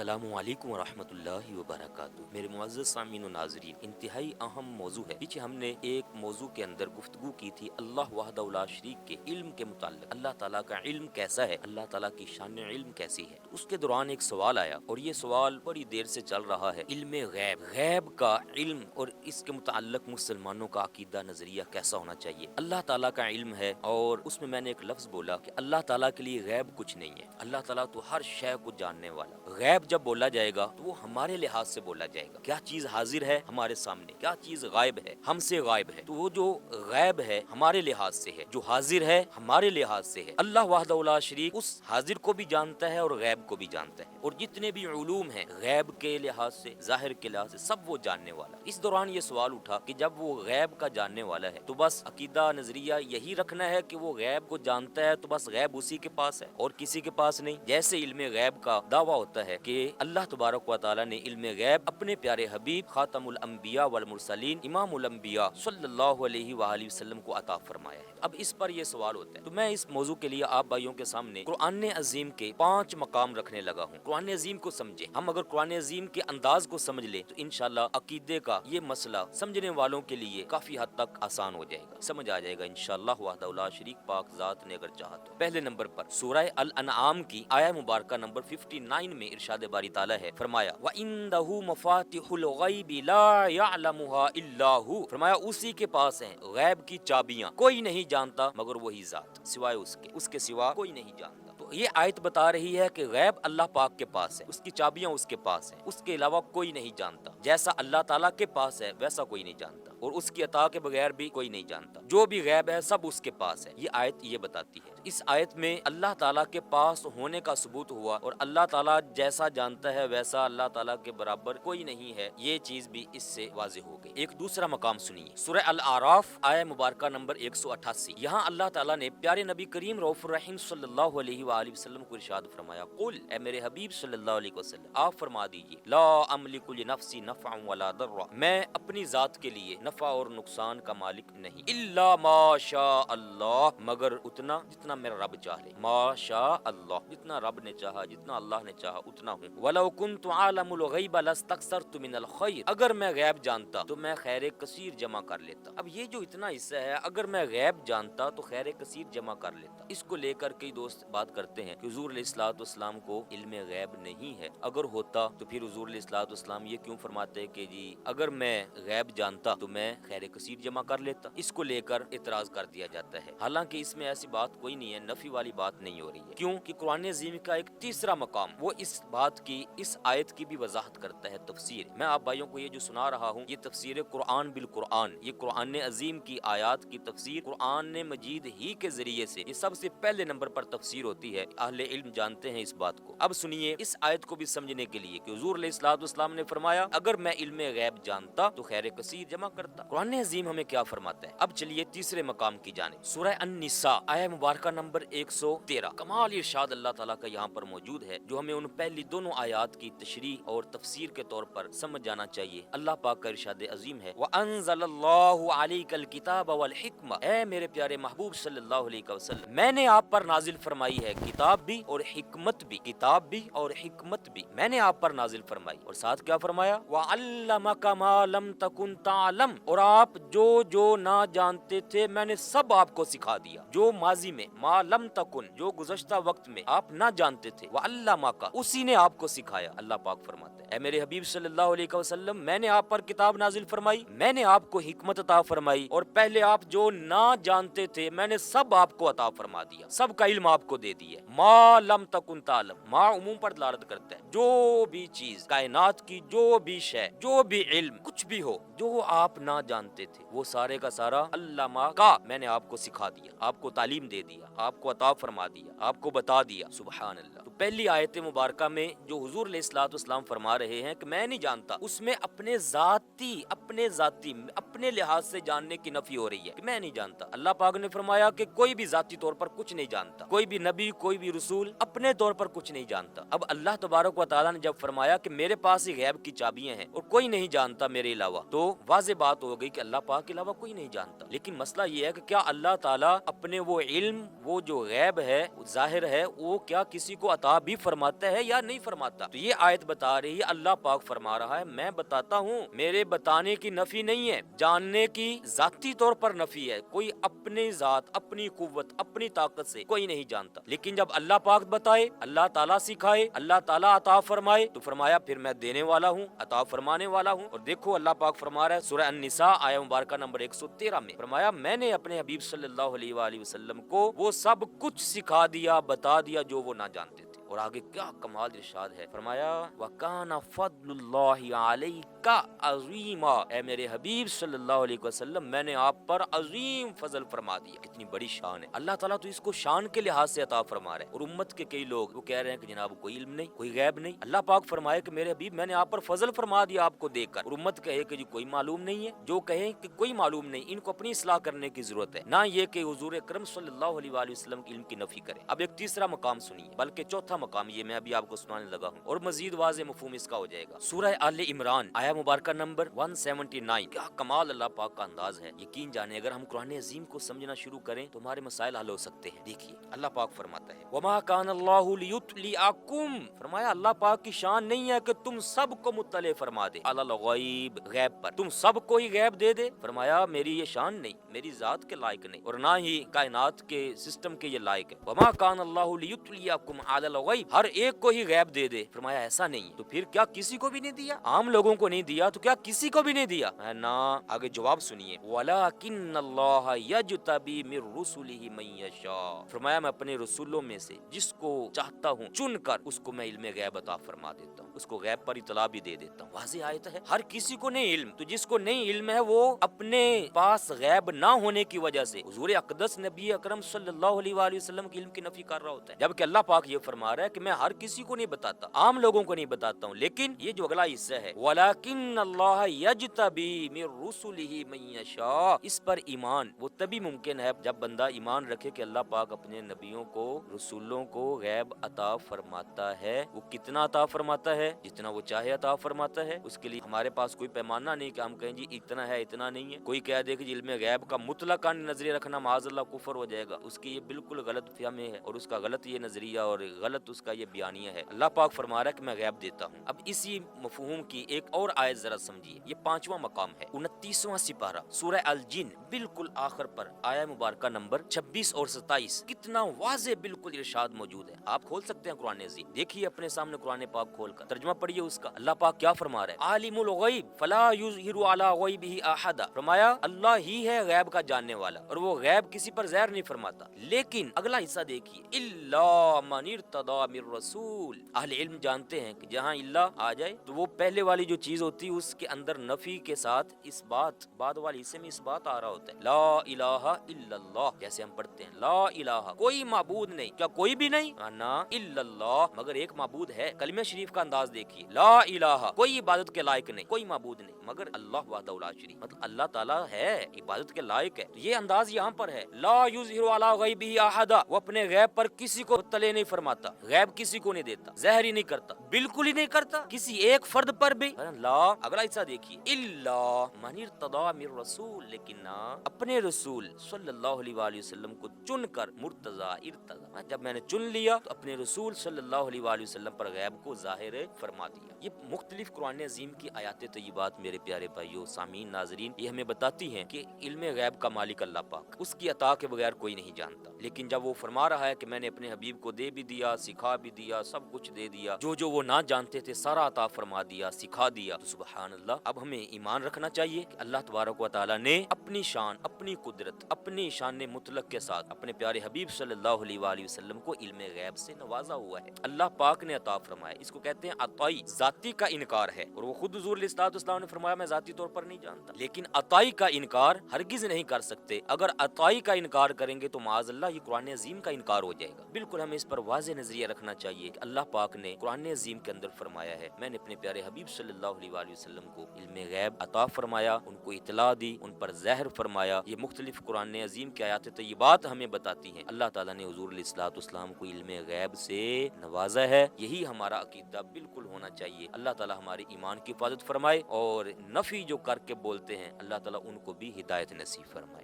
السلام علیکم ورحمۃ اللہ وبرکاتہ۔ میرے معزز سامعین و ناظرین، انتہائی اہم موضوع ہے۔ پیچھے ہم نے ایک موضوع کے اندر گفتگو کی تھی اللہ وحدہ لا شریک کے علم کے متعلق۔ اللہ تعالیٰ کا علم کیسا ہے، اللہ تعالیٰ کی شان علم کیسی ہے۔ اس کے دوران ایک سوال آیا اور یہ سوال بڑی دیر سے چل رہا ہے، علم غیب، غیب کا علم اور اس کے متعلق مسلمانوں کا عقیدہ نظریہ کیسا ہونا چاہیے۔ اللہ تعالیٰ کا علم ہے اور اس میں نے ایک لفظ بولا کہ اللہ تعالیٰ کے لیے غیب کچھ نہیں ہے۔ اللہ تعالیٰ تو ہر شے کو جاننے والا۔ غیب جب بولا جائے گا تو وہ ہمارے لحاظ سے بولا جائے گا، کیا چیز حاضر ہے ہمارے سامنے، کیا چیز غائب ہے ہم سے غائب ہے۔ تو وہ جو غیب ہے ہمارے لحاظ سے ہے، جو حاضر ہے ہمارے لحاظ سے ہے۔ اللہ وحدہ لا شریک اس حاضر کو بھی جانتا ہے اور غیب کو بھی جانتا ہے، اور جتنے بھی علوم ہیں غیب کے لحاظ سے، ظاہر کے لحاظ سے، سب وہ جاننے والا۔ اس دوران یہ سوال اٹھا کہ جب وہ غیب کا جاننے والا ہے تو بس عقیدہ نظریہ یہی رکھنا ہے کہ وہ غیب کو جانتا ہے تو بس غیب اسی کے پاس ہے اور کسی کے پاس نہیں؟ جیسے علم غیب کا دعویٰ ہوتا ہے کہ اللہ تبارک و تعالیٰ نے علم غیب اپنے پیارے حبیب خاتم الانبیاء والمرسلین امام الانبیاء صلی اللہ علیہ وآلہ وسلم کو عطا فرمایا ہے۔ اب اس پر یہ سوال ہوتا ہے، تو میں اس موضوع کے لیے آپ بھائیوں کے سامنے قرآن عظیم کے 5 مقام رکھنے لگا ہوں۔ قرآن عظیم کو سمجھیں، ہم اگر قرآن عظیم کے انداز کو سمجھ لیں تو انشاءاللہ عقیدے کا یہ مسئلہ سمجھنے والوں کے لیے کافی حد تک آسان ہو جائے گا، سمجھ آ جائے گا انشاءاللہ وحدہ لا شریک پاک ذات نے اگر چاہا تو۔ پہلے نمبر پر سورہ الانعام کی آیہ مبارکہ نمبر 59 میں ارشاد باری تعالیٰ ہے، فرمایا وَإِنْدَهُ مَفَاتِحُ الْغَيْبِ لَا يَعْلَمُهَا إِلَّا هُوَ، فرمایا اسی کے پاس ہیں غیب کی چابیاں، کوئی نہیں جانتا مگر وہی ذات، سوائے اس کے سوا کوئی نہیں جانتا۔ تو یہ آیت بتا رہی ہے کہ غیب اللہ پاک کے پاس ہے، اس کی چابیاں اس کے پاس ہیں، اس کے علاوہ کوئی نہیں جانتا۔ جیسا اللہ تعالیٰ کے پاس ہے ویسا کوئی نہیں جانتا، اور اس کی عطا کے بغیر بھی کوئی نہیں جانتا۔ جو بھی غیب ہے سب اس کے پاس ہے، یہ آیت یہ بتاتی ہے۔ اس آیت میں اللہ تعالیٰ کے پاس ہونے کا ثبوت ہوا، اور اللہ تعالیٰ جیسا جانتا ہے ویسا اللہ تعالیٰ کے برابر کوئی نہیں ہے، یہ چیز بھی اس سے واضح ہو گئی۔ ایک دوسرا مقام سنیے، سورہ الاعراف آیہ مبارکہ نمبر 188، یہاں اللہ تعالیٰ نے پیارے نبی کریم رؤوف الرحیم صلی اللہ علیہ وآلہ وسلم کو ارشاد فرمایا، قل، اے میرے حبیب صلی اللہ علیہ وسلم آپ فرما دیجئے، لا املک لنفسی نفعا ولا ضرا، میں اپنی ذات کے لیے نفع اور نقصان کا مالک نہیں، الا ما شاء اللہ، مگر اتنا جتنا میرا رب چاہے، ما شاء اللہ، جتنا رب نے چاہا، جتنا اللہ نے چاہا اتنا ہوں۔ وَلَوْ كُنْتُ عَالَمُ الْغَيْبَ لَاسْتَكْثَرْتُ مِنَ الْخَيْرِ، اگر میں غیب جانتا تو میں خیر کثیر جمع کر لیتا۔ اب یہ جو اتنا حصہ ہے، اگر میں غیب جانتا تو خیر کثیر جمع کر لیتا۔ اس کو لے کر کئی دوست بات کرتے ہیں کہ حضور علیہ الصلوۃ والسلام کو علم غیب نہیں ہے، اگر ہوتا تو پھر حضور علیہ الصلوۃ والسلام یہ کیوں فرماتے کہ جی اگر میں غیب جانتا تو میں خیر کثیر جمع کر لیتا؟ اس کو لے کر اعتراض کر دیا جاتا ہے، حالانکہ اس میں ایسی بات کوئی نہیں ہے، نفی والی بات نہیں ہو رہی ہے۔ کیوں کہ قرآن عظیم کا ایک تیسرا مقام وہ اس بات کی، اس آیت کی بھی وضاحت کرتا ہے، تفسیر۔ میں آپ بھائیوں کو یہ جو سنا رہا ہوں یہ تفسیر قرآن بالقرآن، یہ قرآن عظیم کی آیات کی تفسیر قرآن مجید ہی کے ذریعے سے یہ سب سے پہلے نمبر پر تفسیر ہوتی ہے، اہل علم جانتے ہیں اس بات کو۔ اب سنیے اس آیت کو بھی سمجھنے کے لیے کہ حضور علیہ الصلوۃ والسلام نے فرمایا اگر میں علم غیب جانتا تو خیر کثیر جمع کرتا۔ قرآن عظیم ہمیں کیا فرماتا ہے؟ اب چلیے تیسرے مقام کی جانب، سورہ النساء آیہ مبارکہ نمبر 113، کمال ارشاد اللہ تعالیٰ کا یہاں پر موجود ہے جو ہمیں ان پہلی دونوں آیات کی تشریح اور تفسیر کے طور پر سمجھ جانا چاہیے۔ اللہ پاک کا ارشاد عظیم ہے، وَأَنزَلَ اللَّهُ عَلَيْكَ الْكِتَابَ وَالْحِكْمَةَ، اے میرے پیارے محبوب صلی اللہ علیہ وسلم، میں نے آپ پر نازل فرمائی ہے کتاب بھی اور حکمت بھی، کتاب بھی اور حکمت بھی میں نے آپ پر نازل فرمائی، اور ساتھ کیا فرمایا، وَعَلَّمَكَ مَا لَمْ تَكُنْ تَعْلَمْ، اور آپ جو نہ جانتے تھے میں نے سب آپ کو سکھا دیا۔ جو ماضی میں، ما لم تکن، جو گزشتہ وقت میں آپ نہ جانتے تھے، وَعَلَّمَكَ، اسی نے آپ کو سکھایا۔ اللہ پاک فرماتے ہیں اے میرے حبیب صلی اللہ علیہ وسلم، میں نے آپ پر کتاب نازل فرمائی، میں نے آپ کو حکمت عطا فرمائی، اور پہلے آپ جو نہ جانتے تھے میں نے سب آپ کو عطا فرما دیا، سب کا علم آپ کو دے دیا۔ ما لم تکن تعلم، ما عموم پر دلالت کرتا ہے، جو بھی چیز کائنات کی، جو بھی شے، جو بھی علم، کچھ بھی ہو جو آپ نہ جانتے تھے وہ سارے کا سارا علامہ کا میں نے آپ کو سکھا دیا، آپ کو تعلیم دے دیا، آپ کو عطا فرما دیا، آپ کو بتا دیا۔ سبحان اللہ۔ تو پہلی آیت مبارکہ میں جو حضور علیہ الصلوۃ والسلام فرما رہے ہیں کہ میں نہیں جانتا، اس میں اپنے ذاتی اپنے لحاظ سے جاننے کی نفی ہو رہی ہے کہ میں نہیں جانتا۔ اللہ پاک نے فرمایا کہ کوئی بھی ذاتی طور پر کچھ نہیں جانتا، کوئی بھی نبی کوئی بھی رسول اپنے طور پر کچھ نہیں جانتا۔ اب اللہ تبارک و تعالیٰ نے جب فرمایا کہ میرے پاس ہی غیب کی چابیاں ہیں اور کوئی نہیں جانتا میرے علاوہ، تو واضح بات ہو گئی کہ اللہ پاک کے علاوہ کوئی نہیں جانتا۔ لیکن مسئلہ یہ ہے کہ کیا اللہ تعالیٰ اپنے وہ علم، وہ جو غیب ہے ظاہر ہے، وہ کیا کسی کو عطا بھی فرماتا ہے یا نہیں فرماتا؟ تو یہ آیت بتا رہی ہے، اللہ پاک فرما رہا ہے میں بتاتا ہوں، میرے بتانے کی نفی نہیں ہے، جاننے کی ذاتی طور پر نفی ہے۔ کوئی اپنی ذات، اپنی قوت، اپنی طاقت سے کوئی نہیں جانتا، لیکن جب اللہ پاک بتائے، اللہ تعالیٰ سکھائے، اللہ تعالیٰ عطا فرمائے، تو فرمایا پھر میں دینے والا ہوں، عطا فرمانے والا ہوں۔ اور دیکھو اللہ پاک فرما رہا ہے سورہ النساء آیہ مبارکہ نمبر 113 میں، فرمایا میں نے اپنے حبیب صلی اللہ علیہ وآلہ وسلم کو وہ سب کچھ سکھا دیا، بتا دیا جو وہ نہ جانتے تھے۔ اور آگے کیا کمال ارشاد ہے، فرمایا وَكَانَ فَضْلُ اللَّهِ عَلَيْكَ عَظِيمًا، اے میرے حبیب صلی اللہ علیہ وسلم میں نے آپ پر عظیم فضل فرما دیا۔ کتنی بڑی شان ہے، اللہ تعالیٰ تو اس کو شان کے لحاظ سے عطا فرما رہا ہے۔ اور امت کے کئی لوگ وہ کہہ رہے ہیں کہ جناب کوئی علم نہیں، کوئی غیب نہیں۔ اللہ پاک فرمائے کہ میرے حبیب میں نے آپ پر فضل فرما دیا آپ کو دیکھ کر، اور امت کہے کہ جی کوئی معلوم نہیں ہے، جو کہیں کہ کوئی معلوم نہیں، ان کو اپنی اصلاح کرنے کی ضرورت ہے، نہ یہ کہ حضور اکرم صلی اللہ علیہ وآلہ وسلم کی علم کی نفی کرے۔ اب ایک تیسرا مقام سنیے، بلکہ چوتھا مقام یہ میں ابھی آپ کو سنانے لگا ہوں، اور مزید واضح مفہوم اس کا ہو جائے گا۔ سورہ آل عمران آیہ مبارکہ نمبر 179، کیا کمال اللہ پاک کا انداز ہے۔ یقین جانے اگر ہم قرآن عظیم کو سمجھنا شروع کریں تو ہمارے مسائل حل ہو سکتے ہیں۔ دیکھیے اللہ پاک فرماتا ہے وما کان اللہ لیطلعکم، فرمایا اللہ پاک کی شان نہیں ہے کہ تم سب کو مطلع فرما دے، علی الغیب، غیب پر، تم سب کو ہی غیب دے دے۔ فرمایا میری یہ شان نہیں، میری ذات کے لائق نہیں، اور نہ ہی کائنات کے سسٹم کے یہ لائق ہے۔ وما کان اللہ لیطلعکم علی الغیب، ہر ایک کو ہی غیب دے دے، فرمایا ایسا نہیں، تو پھر کیا کسی کو بھی نہیں دیا؟ عام لوگوں کو نہیں دیا تو کیا کسی کو بھی نہیں دیا؟ نا، آگے جواب سنیے، وَلَٰكِنَّ اللَّهَ يَجْتَبِي مِن رُّسُلِهِ مَن يَشَاءُ، فرمایا میں اپنے رسولوں میں سے جس کو چاہتا ہوں چن کر اس کو میں علم غیب عطا فرما دیتا ہوں، اس کو غیب پر اطلاع بھی دے دیتا ہوں۔ واضح آیت ہے، ہر کسی کو نہیں علم، تو جس کو نہیں علم ہے وہ اپنے پاس غیب نہ ہونے کی وجہ سے حضور اقدس نبی اکرم صلی اللہ علیہ وآلہ وسلم کی علم کی نفی کر رہا ہوتا ہے، جبکہ اللہ پاک یہ فرما رہا ہے کہ میں ہر کسی کو نہیں بتاتا، عام لوگوں کو نہیں بتاتا ہوں، لیکن یہ جو اگلا حصہ ہے وَلَٰكِنَّ اللَّهَ يَجْتَبِي مِن رُّسُلِهِ مَن يَشَاءُ، اس پر ایمان وہ تبھی ممکن ہے جب بندہ ایمان رکھے کہ اللہ پاک اپنے نبیوں کو، رسولوں کو غیب عطا فرماتا ہے۔ وہ کتنا عطا فرماتا ہے؟ جتنا وہ چاہے عطا فرماتا ہے، اس کے لیے ہمارے پاس کوئی پیمانہ نہیں کہ ہم کہیں جی اتنا ہے اتنا نہیں ہے۔ کوئی کہہ دے کہ علم غیب کا مطلقاً نظریہ رکھنا معاذ اللہ کفر ہو جائے گا، اس کی یہ بالکل غلط فہمی ہے، اور اس کا غلط یہ نظریہ اور غلط اس کا یہ بیانیہ ہے۔ اللہ پاک فرما رہا ہے کہ میں غیب دیتا ہوں۔ اب اسی مفہوم کی ایک اور آیت ذرا سمجھیے، یہ 5واں مقام ہے، 29واں سپارہ سورہ الجن بالکل آخر پر آیہ مبارکہ نمبر 26 اور 27، کتنا واضح بالکل ارشاد موجود ہے۔ آپ کھول سکتے ہیں قرآن عظیم، دیکھیے اپنے سامنے قرآن پاک کھول کر ترجمہ پڑھیے اس کا۔ اللہ پاک کیا فرما رہا ہے، عالم الغیب فلا یظہر علی غیبہ احدا، فرمایا اللہ ہی ہے غیب کا جاننے والا، اور وہ غیب کسی پر ظاہر نہیں فرماتا۔ لیکن اگلا حصہ دیکھیے، الا من ارتضی من رسول، اہل علم جانتے ہیں کہ جہاں اللہ آ جائے تو وہ پہلے والی جو چیز ہوتی ہے اس کے اندر نفی کے ساتھ اس بات، بعد والی حصے میں اس بات آ رہا ہوتا ہے، لا الہ الا اللہ، جیسے ہم پڑھتے ہیں لا الہ، کوئی معبود نہیں، کیا کوئی بھی نہیں؟ نا، الا اللہ، مگر ایک معبود ہے۔ کلمہ شریف کا انداز دیکھیے، لا الہ، کوئی عبادت کے لائق نہیں، کوئی معبود نہیں مگر اللہ وحدہ لا شریک، مطلب اللہ تعالیٰ ہے، عبادت کے لائق ہے۔ یہ انداز یہاں پر ہے، لا یظہر علی غیبہ احدا، وہ اپنے غیب پر کسی کو مطلع نہیں فرماتا، غیب کسی کو نہیں دیتا، ظاہر ہی نہیں کرتا، بالکل ہی نہیں کرتا کسی ایک فرد پر بھی۔ لا، اگلا حصہ دیکھیے، الا من ارتضی من رسول، لیکن اپنے رسول صلی اللہ علیہ وآلہ وسلم کو چن کر، مرتضی، ارتضی، جب میں نے چن لیا تو اپنے رسول صلی اللہ علیہ وآلہ وسلم پر غیب کو ظاہر فرما دیا۔ یہ مختلف قرآن عظیم کی آیات طیبات میرے پیارے بھائیوں، سامعین، ناظرین، یہ ہمیں بتاتی ہیں کہ علم غیب کا مالک اللہ پاک، اس کی عطا کے بغیر کوئی نہیں جانتا۔ لیکن جب وہ فرما رہا ہے کہ میں نے اپنے حبیب کو دے بھی دیا، سکھا بھی دیا، سب کچھ دے دیا، جو وہ نہ جانتے تھے سارا عطا فرما دیا، سکھا دیا، تو سبحان اللہ، اب ہمیں ایمان رکھنا چاہیے کہ اللہ تبارک و تعالیٰ نے اپنی شان، اپنی قدرت، اپنی شان مطلق کے ساتھ اپنے پیارے حبیب صلی اللہ علیہ وآلہ وسلم کو علم غیب سے نوازا ہوا ہے۔ اللہ پاک نے عطا فرمایا، اس کو کہتے ہیں عطائی، ذاتی کا انکار ہے، اور وہ خود حضور علیہ الصلوۃ والسلام نے فرمایا میں ذاتی طور پر نہیں جانتا، لیکن عطائی کا انکار ہرگز نہیں کر سکتے۔ اگر عطائی کا انکار کریں گے تو معاذ اللہ یہ قرآن عظیم کا انکار ہو جائے گا۔ بالکل ہمیں اس پر واضح نظریہ یہ رکھنا چاہیے کہ اللہ پاک نے قرآن عظیم کے اندر فرمایا ہے، میں نے اپنے پیارے حبیب صلی اللہ علیہ وآلہ وسلم کو علم غیب عطا فرمایا، ان کو اطلاع دی، ان پر زہر فرمایا۔ یہ مختلف قرآن عظیم کی آیات طیبات ہمیں بتاتی ہیں اللہ تعالیٰ نے حضور علیہ الصلوۃ والسلام کو علم غیب سے نوازا ہے۔ یہی ہمارا عقیدہ بالکل ہونا چاہیے۔ اللہ تعالیٰ ہمارے ایمان کی حفاظت فرمائے، اور نفی جو کر کے بولتے ہیں اللہ تعالیٰ ان کو بھی ہدایت نصیب فرمائے۔